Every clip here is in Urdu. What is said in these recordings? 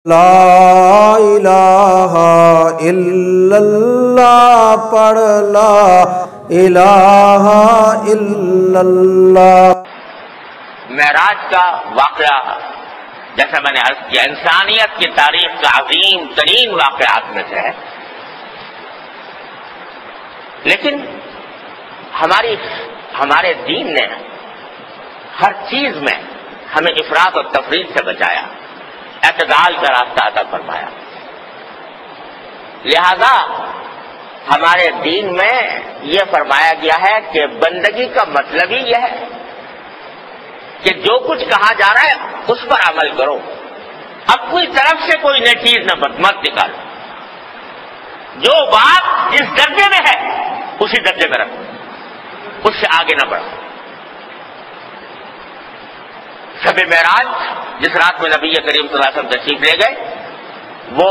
لا الہ الا اللہ پڑھ لا الہ الا اللہ۔ معراج کا واقعہ جیسا میں نے عرض کیا انسانیت کی تاریخ کا عظیم ترین واقعات میں سے ہے، لیکن ہمارے دین نے ہر چیز میں ہمیں افراط اور تفریط سے بچایا، اعتدال کا راستہ عطا فرمایا۔ لہذا ہمارے دین میں یہ فرمایا گیا ہے کہ بندگی کا مطلب ہی یہ ہے کہ جو کچھ کہا جا رہا ہے اس پر عمل کرو، اپنی طرف سے کوئی نئی چیز مت نکالو، جو بات جس درجے میں ہے اسی درجے میں رکھو، اس سے آگے نہ بڑھو۔ شب معراج جس رات میں نبی کریم صلی اللہ علیہ وسلم تشریف لے گئے وہ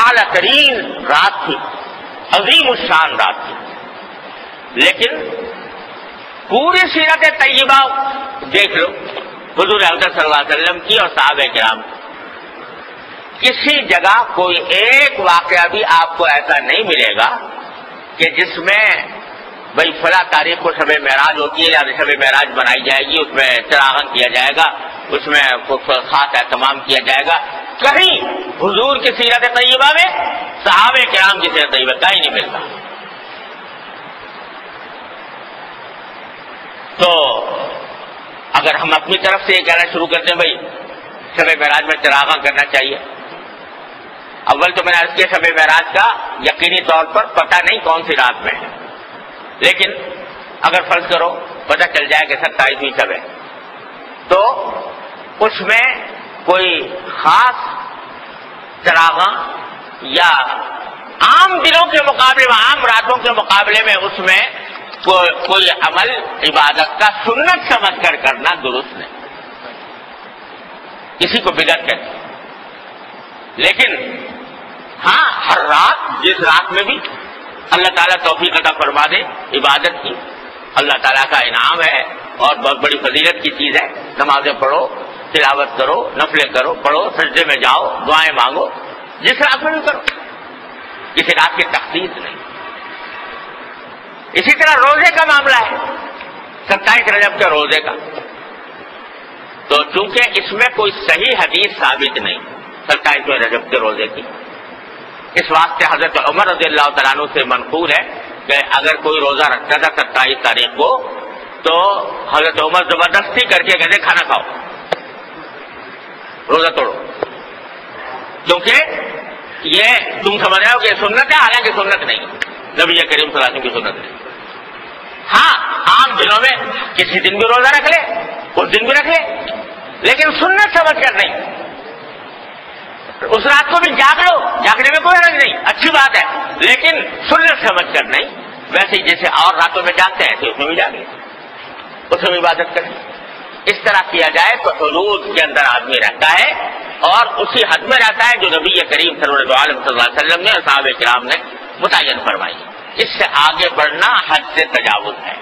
اعلیٰ ترین رات تھی، عظیم الشان رات تھی، لیکن پوری سیرت طیبہ دیکھ لو حضور اقدس صلی اللہ علیہ وسلم کی اور صحابہ کرام کی، کسی جگہ کوئی ایک واقعہ بھی آپ کو ایسا نہیں ملے گا کہ جس میں بھئی فلاں تاریخ کو شب معراج ہوتی ہے یا شب معراج بنائی جائے گی، اس میں چراغاں کیا جائے گا، اس میں خاص اہتمام کیا جائے گا۔ کہیں حضور کی سیرت طیبہ میں صحابہ کرام کی سیرت طیبہ کہیں نہیں ملتا۔ تو اگر ہم اپنی طرف سے یہ کہنا شروع کرتے ہیں بھئی شب معراج میں چراغاں کرنا چاہیے، اول تو میں نے عرض کیا شب معراج کا یقینی طور پر پتہ نہیں کون سی رات میں ہے، لیکن اگر فرض کرو پتہ چل جائے کہ 27ویں شب ہے تو اس میں کوئی خاص چراغاں یا عام دنوں کے مقابلے میں، عام راتوں کے مقابلے میں اس میں کوئی عمل عبادت کا سنت سمجھ کر کرنا درست نہیں، کسی کو بدعت کہتے ہیں۔ لیکن ہاں ہر رات جس رات میں بھی اللہ تعالیٰ توفیق عطا فرما دے عبادت کی، اللہ تعالیٰ کا انعام ہے اور بہت بڑی فضیلت کی چیز ہے۔ نمازیں پڑھو، تلاوت کرو، نفلیں کرو، پڑھو، سجدے میں جاؤ، دعائیں مانگو، جس رات میں بھی کرو، کسی رات کی تخصیص نہیں۔ اسی طرح روزے کا معاملہ ہے، 27 رجب کے روزے کا، تو چونکہ اس میں کوئی صحیح حدیث ثابت نہیں 27ویں رجب کے روزے کی، اس واسطے حضرت عمر رضی اللہ تعالیٰ عنہ سے منقول ہے کہ اگر کوئی روزہ رکھتا تھا 27 تاریخ کو تو حضرت عمر زبردستی کر کے کہتے کھانا کھاؤ، روزہ توڑو، کیونکہ یہ تم سمجھ رہے ہو کہ سنت ہے، حالانکہ سنت نہیں، نبی کریم صلی اللہ علیہ وسلم کی سنت نہیں۔ ہاں عام دنوں میں کسی دن بھی روزہ رکھ لے، اس دن بھی رکھ لے، لیکن سنت سمجھ کر نہیں۔ اس رات کو بھی جاگ لو، جاگنے میں کوئی حرج نہیں، اچھی بات ہے، لیکن سنت سمجھ کر نہیں۔ ویسے ہی جیسے اور راتوں میں جاگتے ہیں تو اس میں بھی جاگیں، اس میں بھی عبادت کریں۔ اس طرح کیا جائے تو حدود کے اندر آدمی رہتا ہے اور اسی حد میں رہتا ہے جو نبی کریم سرور عالم صلی اللہ علیہ وسلم نے اور صحابہ کرام نے متعین فرمائی۔ اس سے آگے بڑھنا حد سے تجاوز ہے۔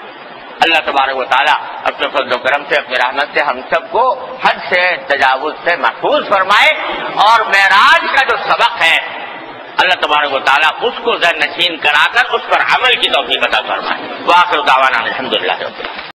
اللہ تبارک و تعالیٰ اپنے فضل و کرم سے، اپنی رحمت سے ہم سب کو حد سے تجاوز سے محفوظ فرمائے، اور معراج کا جو سبق ہے اللہ تبارک و تعالیٰ اس کو ذہن نشین کرا کر اس پر عمل کی توفیق عطا فرمائے۔ وآخر دعوانا الحمدللہ رب العالمین۔